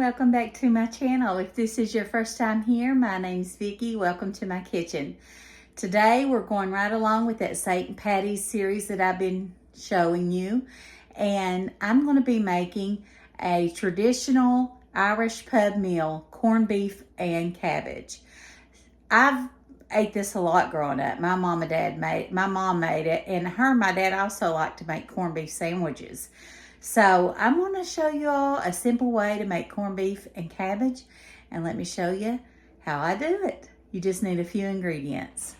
welcome back to my channel. If this is your first time here, my name's Vicki. Welcome to my kitchen. Today we're going right along with that St. Patty's series that I've been showing you, and I'm going to be making a traditional Irish pub meal, corned beef and cabbage. I've ate this a lot growing up. My mom made it, and my dad also liked to make corned beef sandwiches. So I'm going to show you all a simple way to make corned beef and cabbage, and let me show you how I do it. You just need a few ingredients.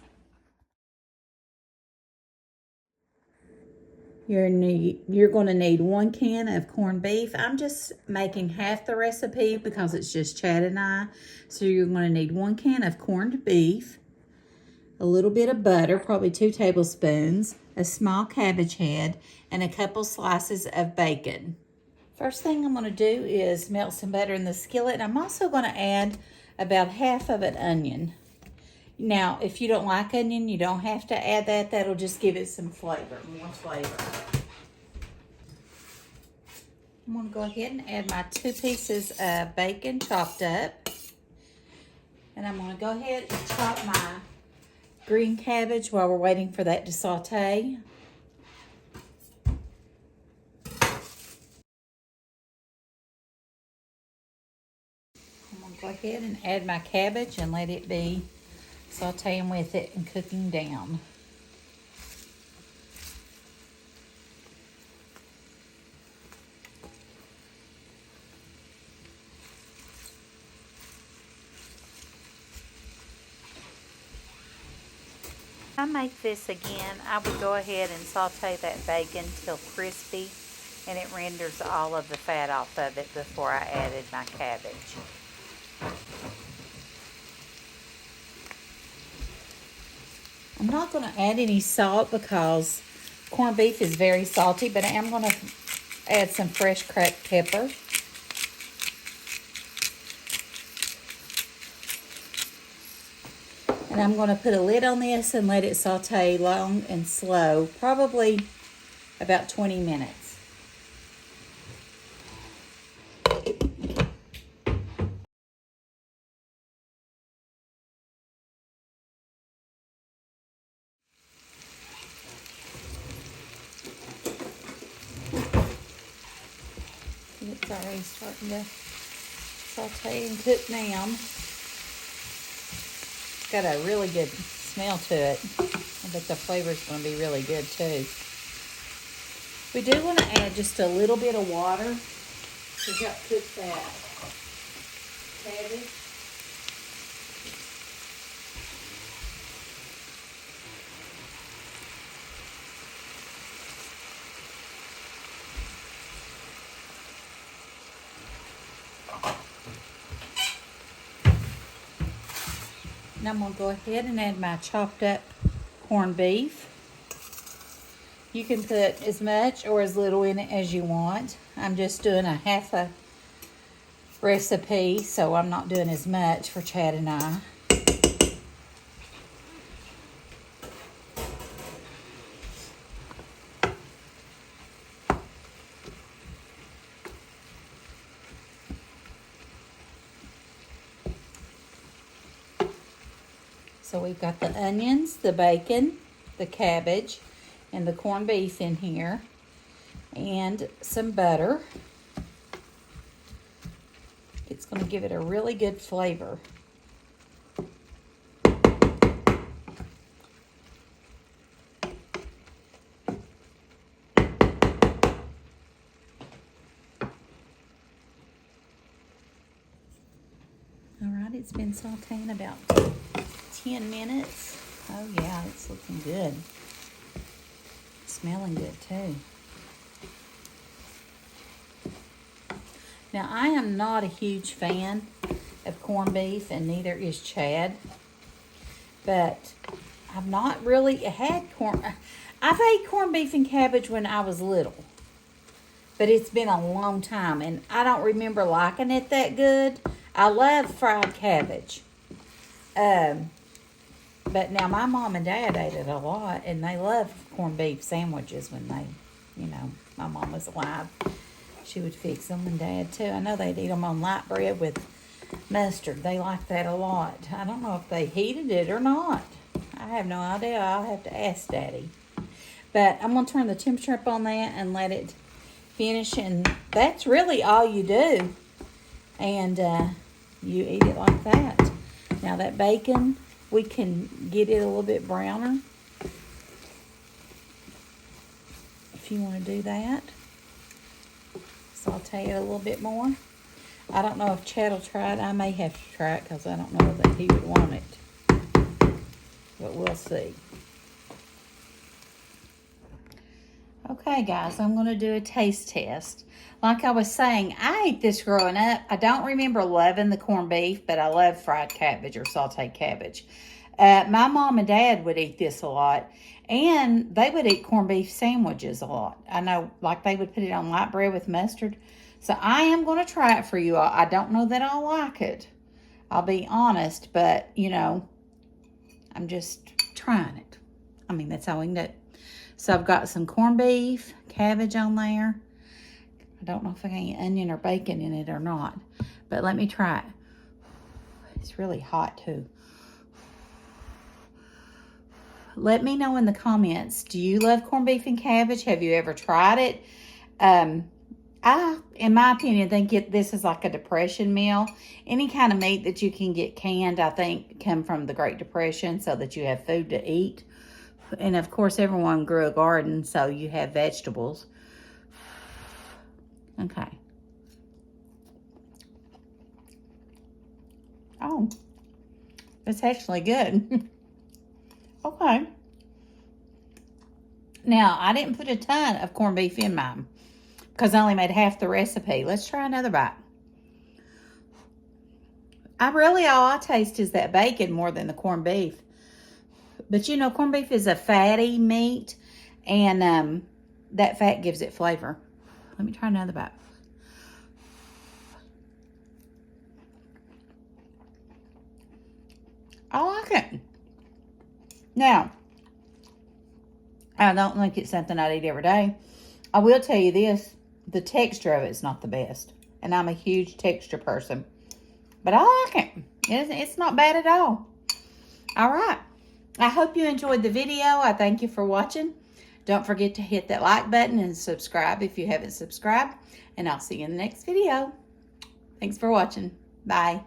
You're going to need 1 can of corned beef. I'm just making half the recipe because it's just Chad and I. So you're going to need 1 can of corned beef, a little bit of butter, probably 2 tablespoons, a small cabbage head, and a couple slices of bacon. First thing I'm going to do is melt some butter in the skillet. I'm also going to add about half of an onion. Now, if you don't like onion, you don't have to add that. That'll just give it some flavor, more flavor. I'm going to go ahead and add my 2 pieces of bacon chopped up. And I'm going to go ahead and chop my green cabbage while we're waiting for that to saute. I'm going to go ahead and add my cabbage and let it be sauteing with it and cooking down. If I make this again, I would go ahead and saute that bacon till crispy, and it renders all of the fat off of it before I added my cabbage. I'm not going to add any salt because corned beef is very salty, but I am going to add some fresh cracked pepper. And I'm going to put a lid on this and let it saute long and slow, probably about 20 minutes. It's already starting to saute and cook now. It's got a really good smell to it. I bet the flavor is going to be really good too. We do want to add just a little bit of water to help cook that cabbage. And I'm going to go ahead and add my chopped up corned beef. You can put as much or as little in it as you want. I'm just doing a half a recipe, so I'm not doing as much for Chad and I. So we've got the onions, the bacon, the cabbage, and the corned beef in here, and some butter. It's going to give it a really good flavor. All right, it's been sauteing about 10 minutes. Oh yeah, it's looking good. Smelling good too. Now, I am not a huge fan of corned beef, and neither is Chad. But I've not really had I've ate corned beef and cabbage when I was little. But it's been a long time, and I don't remember liking it that good. I love fried cabbage. But now my mom and dad ate it a lot, and they loved corned beef sandwiches when my mom was alive. She would fix them, and Dad too. I know they'd eat them on light bread with mustard. They like that a lot. I don't know if they heated it or not. I have no idea. I'll have to ask Daddy. But I'm going to turn the temperature up on that and let it finish. And that's really all you do. And you eat it like that. Now that bacon, we can get it a little bit browner. If you want to do that. Saute it a little bit more. I don't know if Chad will try it. I may have to try it because I don't know that he would want it. But we'll see. Okay, guys, I'm going to do a taste test. Like I was saying, I ate this growing up. I don't remember loving the corned beef, but I love fried cabbage or sauteed cabbage. My mom and dad would eat this a lot. And they would eat corned beef sandwiches a lot. I know, like they would put it on light bread with mustard. So I am going to try it for you all. I don't know that I'll like it. I'll be honest, but, you know, I'm just trying it. I mean, that's all we can do. So I've got some corned beef, cabbage on there. I don't know if I got any onion or bacon in it or not. But let me try it. It's really hot, too. Let me know in the comments, do you love corned beef and cabbage? Have you ever tried it? I, in my opinion, think this is like a depression meal. Any kind of meat that you can get canned, I think, come from the Great Depression so that you have food to eat. And, of course, everyone grew a garden, so you have vegetables. Okay. Oh, it's actually good. Okay. Now, I didn't put a ton of corned beef in mine because I only made half the recipe. Let's try another bite. All I taste is that bacon more than the corned beef. But, you know, corned beef is a fatty meat, and that fat gives it flavor. Let me try another bite. I like it. Now, I don't think it's something I'd eat every day. I will tell you this, the texture of it is not the best. And I'm a huge texture person. But I like it. It's not bad at all. All right. I hope you enjoyed the video. I thank you for watching. Don't forget to hit that like button and subscribe if you haven't subscribed. And I'll see you in the next video. Thanks for watching. Bye.